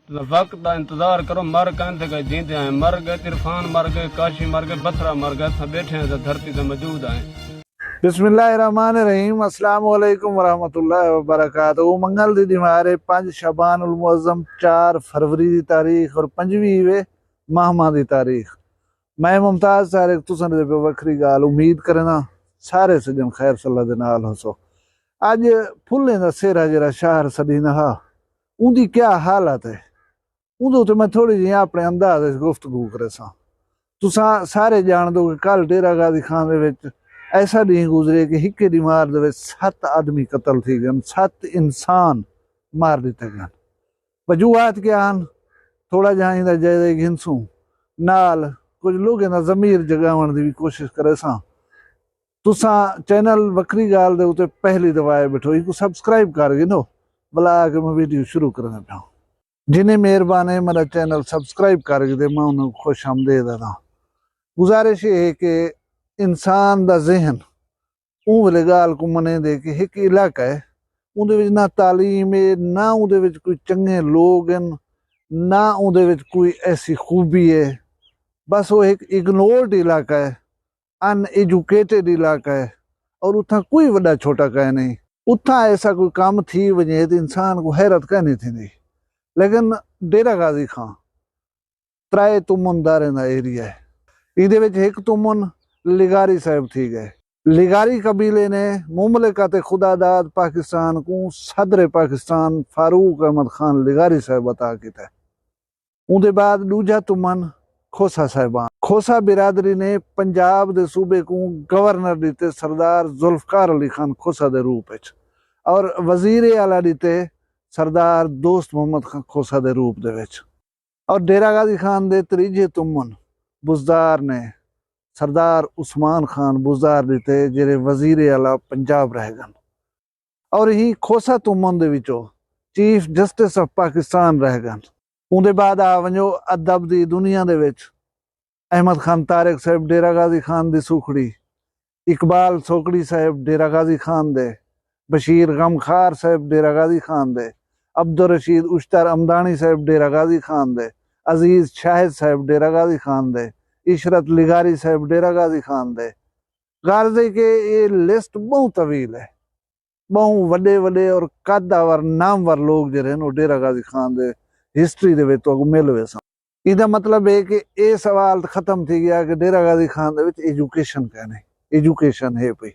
वक्त का इंतजार करो। मर कहते गए जीते आए, मर गए इरफान, मर गए काशी, मर गए बथरा, मर गए था बैठे हैं तो धरती पे मौजूद आए। बिस्मिल्लाहिर्रहमानिर्रहीम। अस्सलाम वालेकुम वरहमतुल्लाहि वबरकातुहू। मंगल दी दिमारे 5 शबान उल मुअज़्ज़म 4 फरवरी की तारीख और 5वीं माहमा की तारीख। मैं मुमताज सारे तुसन दे पे वखरी गाल उम्मीद करना सारे सजन खैर सल्ला दे नाल हसो। अज फुल्लें दा सेरा जरा शहर सदी नहा उंदी क्या हालत है उंदे उत्ते मैं थोड़ी जी अपने अंदाज गुफ्तगू करे सा। तुसा सारे जान दो कि कल डेरा गाजी खान दे विच ऐसा दिन गुजरे कि हिक्के दी मार दे 7 आदमी कतल थी गए, 7 इंसान मार दिते गए। वजूहात क्या हैं थोड़ा जहाँ इंदा जायजा गिनसूं नाल कुछ लोगों का ज़मीर जगावन की भी कोशिश करे सा। तुसा चैनल वक्री गाल दे उते पहली दफा बैठो इको सब्सक्राइब कर गिनो भला के मैं वीडियो शुरू करना पाऊँ। जिन्हें मेहरबान है मेरा चैनल सब्सक्राइब कर दे मैं उन्हें खुश आमदेद दा। गुजारिश है कि इंसान दा जहन ऊ वाले गाल को मने दे कि एक इलाका है उहदे विच ना तालीम है ना उहदे विच कोई चंगे लोग हैं ना उहदे विच कोई ऐसी खूबी है। बस वो एक इग्नोर्ड इलाका है, अनएजुकेटेड इलाका है और उतना कोई वड्डा छोटा कह नहीं। उतना ऐसा कोई काम थी वजे तो इंसान को हैरत कहनी थी नहीं। लेकिन डेरा गाजी खां 3 तुमन दारे का एरिया है। इहदे विच एक तुमन लिगारी साहब थी गए। लिगारी कबीले ने मुमलिकत खुदादाद पाकिस्तान को सदर पाकिस्तान फारूक अहमद खान लिगारी साहब अता किया। उहदे बाद दूजा तुमन खोसा साहिबान। खोसा बिरादरी ने पंजाब दे सूबे को गवर्नर दिते सरदार जुल्फकार अली खान खोसा दे रूप विच और वजीर आला दिते सरदार दोस्त मोहम्मद खान खोसा दे रूप दे विच। और डेरा गाजी खान दे त्रीजे तुमन बुजदार ने सरदार उस्मान खान बुजदार दिते जेरे वजीर आला पंजाब रह गन। और ही खोसा तुमन दे विचों चीफ जस्टिस ऑफ पाकिस्तान रह गन। उहदे बाद आ वञो अदब दी दुनिया दे विच अहमद खान तारिक साहब डेरा गाजी खान दी सुखड़ी, इकबाल सोकड़ी साहब डेरा गाजी खान दे, बशीर गमखार साहब डेरा गाजी खान दे, अब्दुल रशीद उश्तर अमदानी साहब डेरा गाजी खान दे, अजीज शाहिद साहब डेरा गाजी खान दे, इशरत लिगारी साहब डेरा गाजी खान दे। गार्ज है कि ये लिस्ट बहुत तवील है। बहुत वड्डे वड्डे और कदावर नामवर लोग जो हैं डेरा गाजी खान दे हिस्ट्री दे विच तो मिल वे सन। इहदा मतलब है कि ये सवाल खत्म थी गया कि डेरा गाजी खान दे विच एजुकेशन कहने एजुकेशन है पई।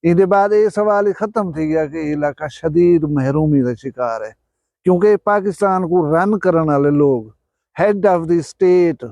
इहदे बाद ये सवाल ही खत्म थी गया कि इलाका शदीद महरूमी का शिकार है क्योंकि पाकिस्तान को रन करने वाले लोग हेड ऑफ द स्टेट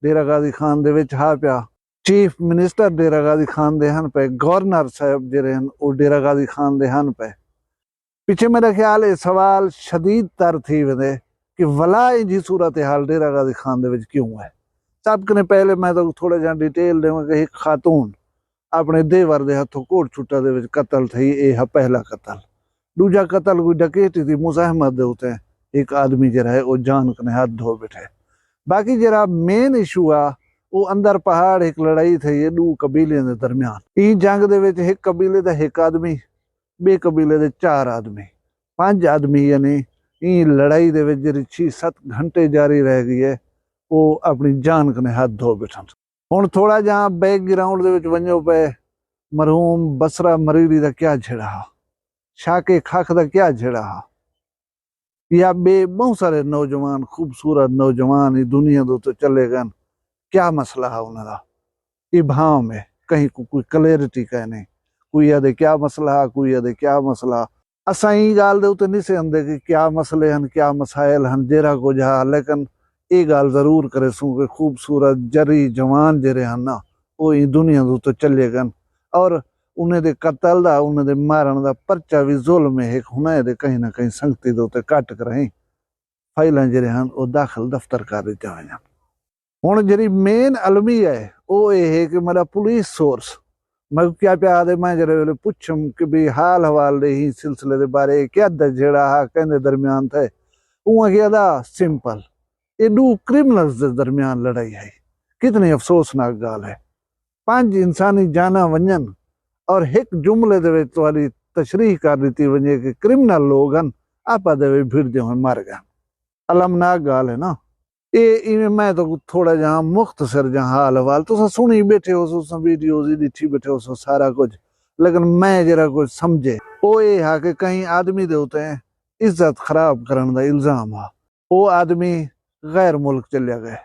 डेरा गाजी खान दे विच हा पिया, चीफ मिनिस्टर डेरा गाजी खान दे हन पे, गवर्नर साहब जिहड़े हन वो डेरा गाजी खान दे हन पे। पिछे मेरा ख्याल है सवाल शदीद तर थी वेंदे कि वला जी सूरत हाल डेरा गाजी खान दे विच क्यों है। सब कने पहले मैं तो थोड़ा जा डिटेल देवां कि एक खातून अपने देवर दे हथों कोट छुट्टा दे विच कतल थई। यह पहला कतल। दूजा कतल कोई डकैती थी मुजाहमत दे उते एक आदमी जरा है वो जान कने हाथ धो बैठे। बाकी जरा मेन इशू आ वो अंदर पहाड़ एक लड़ाई थी ये 2 कबीले दे दरमियान। ई जंग दे विच एक कबीले दा 1 आदमी, बे कबीले दे 4 आदमी, 5 आदमी यानी ई लड़ाई दे विच जिहड़ी 6-7 घंटे जारी रह गई है वो अपनी जान कने हाथ धो बैठन। हुण थोड़ा जहाँ बैकग्राउंड दे विच वञो पे मरहूम बसरा मरीरी दा क्या झेड़ा हा, शाके खाक दा क्या झेड़ा हा, या बे बहुत सारे नौजवान खूबसूरत नौजवान ही दुनिया दे उत्ते चले गए। क्या मसला है उन्होंने इबाम है कहीं को कोई क्लैरिटी कह नहीं। कोई आदे क्या मसला, कोई आदे क्या मसला। असां ई गाल दे उत्ते नहीं से आंदे कि क्या मसले हैं क्या मसाइल हैं जेरा को जहा। लेकिन ये गाल जरूर करे सूं कि खूबसूरत जरी जवान जेरे हैं ना वो ई दुनिया दे उत्ते चले गए और उन्हें दे कतल दा उन्हें दे मारन दा परचा भी जुल्म है हुणे दे कहीं ना कहीं संगति दे उत्ते कट कराई फाइलां जेरे हैं वो दाखिल दफ्तर कर दित्ते होईयां। हुण जिहड़ी मेन अलमी है वो ये है कि मेरा पुलिस सोर्स मैं क्या पे आदे मैं जरे वेले पुछम कि भी हाल हवाल दे ही सिलसिले दे बारे क्या दजेड़ा हा कहंदे दरमियान थे उहाँ क्या दा सिंपल ये 2 क्रिमिनल्स दे दरमियान लड़ाई है। कितनी अफसोसनाक गाल है। 5 इंसानी जाना वंजन और एक जुमले दे विच वाली तशरीह कर दी वजे कि क्रिमिनल लोग हैं आपा दे भिड़ जो मर गए। अलमनाक गाल है ना। ये इवें मैं तो थोड़ा जहाँ मुख्तसर जहाँ हाल हवाल तुस सुनी बैठे हो सो वीडियोज दिखी बैठे हो सो सारा कुछ, लेकिन मैं जरा कुछ समझे वो ये है कि कहीं आदमी दे होते हैं इज्जत खराब करने का इल्जाम है। वो आदमी गैर मुल्क चलिया गए,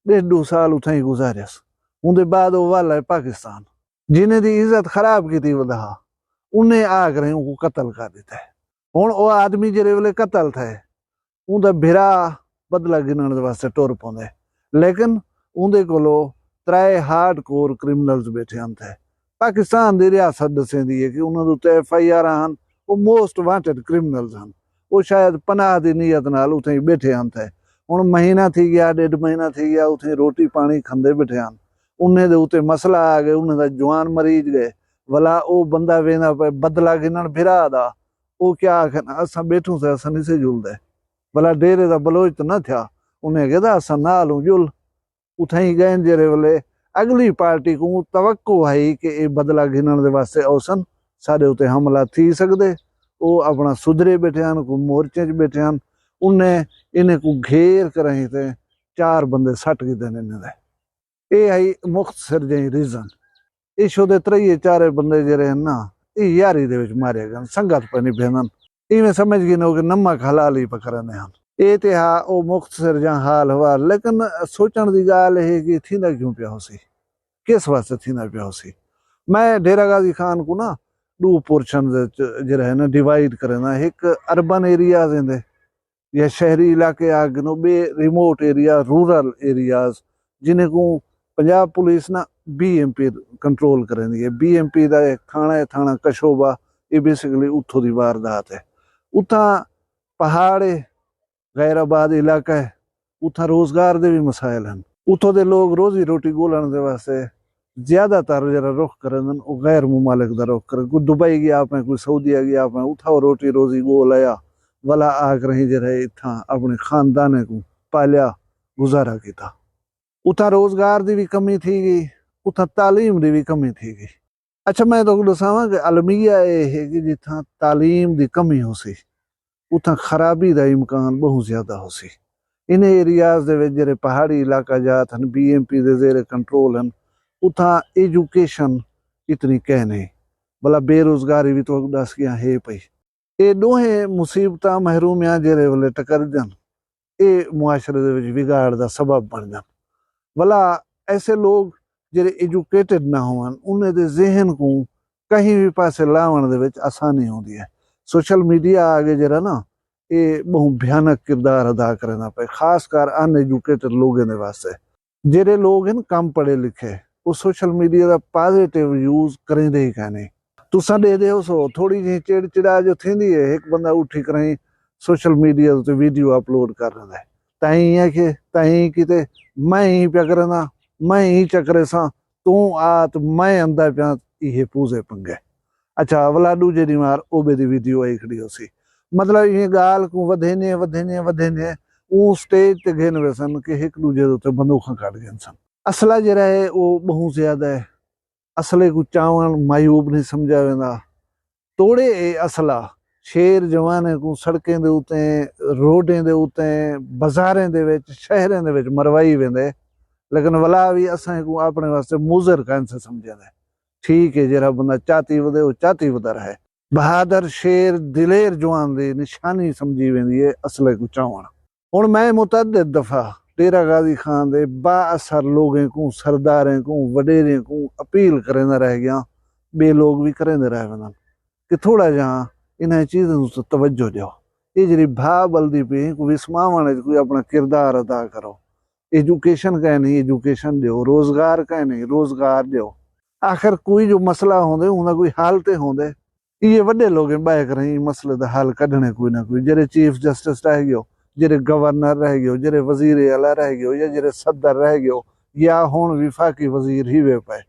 1.5 साल उठाई गुजारिस, उनके बाद वो वाला है पाकिस्तान। जिन्हें दी इज्जत खराब की थी वधा उन्हें आग रहे उनको कत्ल कर दिता है। हुण वो आदमी जेरे वेले कत्ल थे उनका भिरा बदला गिनने वास्ते टुर पौंदे, लेकिन उनके कोलो 3 हार्ड कोर क्रिमिनल्स बैठे थे। पाकिस्तान की रियासत दसेंदी है कि उन्होंने उत्ते FIR हैं, वो मोस्ट वांटेड क्रिमिनल्स हैं। वो शायद पनाह की नीयत नाल उथे बैठे थे। हुण महीना थी गया, 1.5 महीना थी गया, उथे रोटी पानी खांदे बैठे हैं। उन्हें दे उत्ते मसला आ गए, उन्हें दा जवान मरीज गए, भला वो बंदा वेंदा पे बदला गिनण भिरा दा, वो क्या आखन असां बैठूं से असां नहीं से जुलदे, भला डेरे का बलोच तो न था। उन्हें कहता असां नाल जुल उथई गए जेरे वेले अगली पार्टी को तवक्को है कि ये बदला गिनण दे वास्ते औसन साडे उत्ते हमला थी सकदे। वो अपना सुधरे बैठे हैं, को मोर्चे च बैठे हैं। उन्हें इन्हें को घेर कर रहे थे, 4 बंदे सट गए इन्हें। ये है मुख्तसर जी रीजन। इस ओदे 3-4 बंदे जेरे हैं ना ये यारी दे विच मारे गए, संगत पे नहीं भेजन। इवें समझ गए नो कि नमक हलाल ही पकड़ने हैं। ये तो हा वो मुख्तसर जहाँ हाल हुआ, लेकिन सोचण की गाल है कि थींदा क्यों पिया होसी, किस वास्ते थींदा पिया होसी। मैं डेरा गाजी खान को ना 2 पोर्शन जरा है ना डिवाइड करना, एक अर्बन एरियाज इंदे या शहरी इलाके आगनो, बे रिमोट एरिया रूरल एरियाज जिन्हें को पंजाब पुलिस ना BMP कंट्रोल करेंदी है। BMP का एक थाना है, थाना कशोबा, ये बेसिकली उथों की वारदात है। उथा पहाड़ गैराबाद इलाका है, उथा रोजगार के भी मसाइल हैं। उथों के लोग रोजी रोटी गोलन के वास्ते ज्यादातर जरा रुख करन वो गैर मुमालिक का रुख करें। कोई दुबई गया पे, कोई सऊदीया गया पे, उथा रोटी रोजी गोल आया वाला आग रही जरा इथा अपने खानदाने को पालिया गुजारा किया। उथा रोजगार की भी कमी थी गई, उथा तालीम की भी कमी थी गई। अच्छा मैं तो दसावा कि अलमिया ये है कि जिथा तालीम की कमी हो सी उथा खराबी का इम्कान बहुत ज्यादा हो सी। इन एरियाज दे विच जेरे पहाड़ी इलाका जात हैं, BMP दे जेरे कंट्रोल हैं, उथा एजुकेशन इतनी कह नहीं, भला बेरोजगारी भी तो दस गया है पई। ये दोहे मुसीबत महरूमियां जेरे वेले टकर जन ये मुआशरे दे विच बिगाड़ दा सबब बन जान। भला ऐसे लोग जेरे एजुकेटेड ना होवन उन्हें दे जहन को कहीं भी पासे लावन दे विच आसानी होती है। सोशल मीडिया आगे जरा ना ये बहुत भयानक किरदार अदा करना पे, खासकर अनएजुकेटेड लोगों के वास्ते। जेरे लोग हैं कम पढ़े लिखे वो सोशल मीडिया का पॉजिटिव यूज करेंदे ही कहने। तुसा दे दे सो थोड़ी जी चिड़चिड़ा जो थी है, एक बंदा उठी कर सोशल मीडिया ते वीडियो अपलोड कर रहा है, ताई है कि ताई किते मैं ही प्या करना, मैं ही चक्रे सा तू आ तो मैं अंदा प्या ये पूजे पंगे। अच्छा अवला दूजे दी मार ओबे दी वीडियो आई खड़ी होसी। मतलब ये गाल को वधेने वधेने वधेने वो स्टेज ते घेन वसन कि एक दूजे दे बंदूक काट गए सन। असला जरा है वो बहुत ज्यादा है, असले को चावण मायूब नहीं समझा वेंदा। तोड़े ए असला शेर जवाने को सड़कें दे उते रोडें दे उते बाजारें दे विच शहरें दे विच मरवाई वेंदे, लेकिन वला भी असां को अपने वास्ते मुजर कान से समझदा है। ठीक है जरा बंदा चाती वधे वो चाती वधा रहे, बहादुर शेर दिलेर जवान दी निशानी समझी वेंदी है असले को चावण। हुण मैं मुतअद्दिद दफा डेरा गाजी खान दे बाअसर लोगों को, सरदारें को, वडेरें को अपील करेंदा रह गया, बे लोग भी करेंदे रह वेंदन कि थोड़ा जहाँ इन्हें चीज़ों से तवज्जो दो। ये जी भा बल्दी पे को विस्मावण कोई अपना किरदार अदा करो। एजुकेशन का नहीं एजुकेशन दो, रोजगार का नहीं रोजगार दो। आखिर कोई जो मसला होंदे उनका कोई हालते होंदे, ये वड्डे लोग बाय करें मसले का हल कढ़ने कोई ना कोई। जेरे चीफ जस्टिस रह गयो, जेरे गवर्नर रह गयो, जेरे वजीर आला रह गयो, या जेरे सदर रह गयो, या हुण विफाकी वजीर ही वे पाए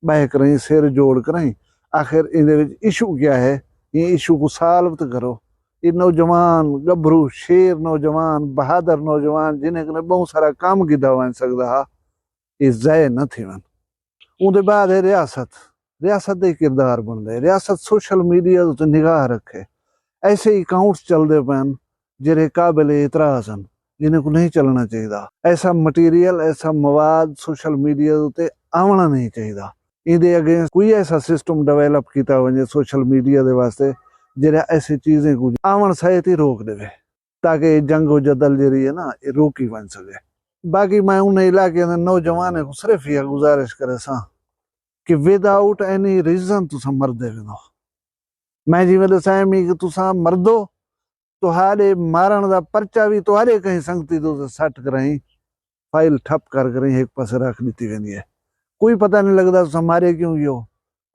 बाय करें सिर जोड़ करें। आखिर इन इशू क्या है, ये इशू को सॉल्व तो करो। ये नौजवान गभरू शेर नौजवान बहादुर नौजवान जिन्हें बहुत सारा काम किया वन सकता ये जय न थी वन। उनके बाद है रियासत, रियासत का किरदार बन रहे। रियासत सोशल मीडिया तो निगाह रखे, ऐसे अकाउंट्स चलते पैन जेरे काबिल इतराज हैं, जिन्हें को नहीं चलना चाहिए। ऐसा मटीरियल ऐसा मवाद सोशल मीडिया उत्ते आना नहीं चाहिए। इहदे अगेंस्ट कोई ऐसा सिस्टम डेवलप किया वजे सोशल मीडिया दे वास्ते जेड़ा ऐसी चीजें को आवन सहित ही रोक देवे, ताकि जंग जदल जी है ना ये रोकी बन सके। बाकी मैं उन इलाके के नौजवान को सिर्फ यह गुजारिश करे सा कि विदाउट एनी रीजन तुसा मरदे वनो। मैं जिवें दसां मी कि तुसा मरदो तुहारे मारण दा परचा भी तुहारे कहीं संगती तो सट कराई फाइल ठप कर एक पासे रख दी वेंदी है। कोई पता नहीं लगता तुसा मारे क्यों गयो,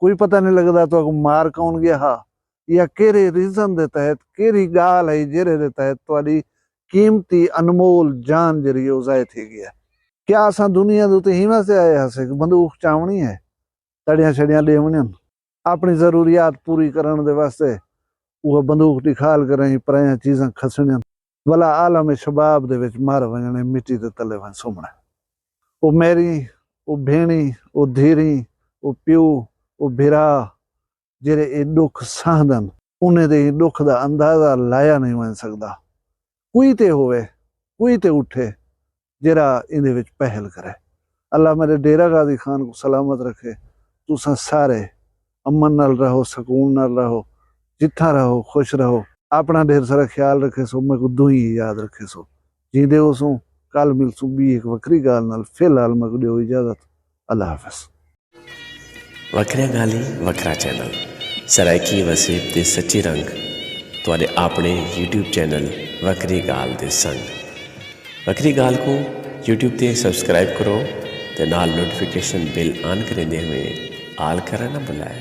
कोई पता नहीं लगता तो मार कौन गया हा या केरे रीजन दे तहत केरी गाल है जेरे दे तहत तुहारी कीमती अनमोल जान जरी ज़ाय थी गई है। क्या असा दुनिया दे उत्ते हिमा से आए हसे बंदूक चावनी है तड़ियां छड़ियां लेवणियां अपनी जरूरियात पूरी करने दे वास्ते वो बंदूक निखाल करें पराया चीज़ां खसणियां भला आलम शबाब दे विच मार वजने मिट्टी दे तले वन सुमना। वो मेरी वो भेणी वो धीरी वो प्यो वो भिरा जेरे ए दुख सहदन उन्हें दे दुख दा अंदाजा लाया नहीं बन सकता। कोई ते होवे कोई ते उठे जरा इहदे विच पहल करे। अल्लाह मेरे डेरा गाजी खान को सलामत रखे। तुसां सारे अमन नाल रहो सुकून नाल रहो जिथा रहो खुश रहो अपना ढेर सारा ख्याल रखे सो मैं को दुई याद रखे सो जींदे हो सो कल मिल सू भी एक वक्री गाल नाल फिलहाल मैं को दियो इजाजत। अल्लाह हाफिज। वखरिया गाली वखरा चैनल सराइकी वसीब दे सच्ची रंग तुहाडे अपने यूट्यूब चैनल वखरी गाल दे संग। वखरी गाल को यूट्यूब ते सब्सक्राइब करो ते नाल नोटिफिकेशन बिल ऑन करेंदे हुए आल करना ना भुलाए।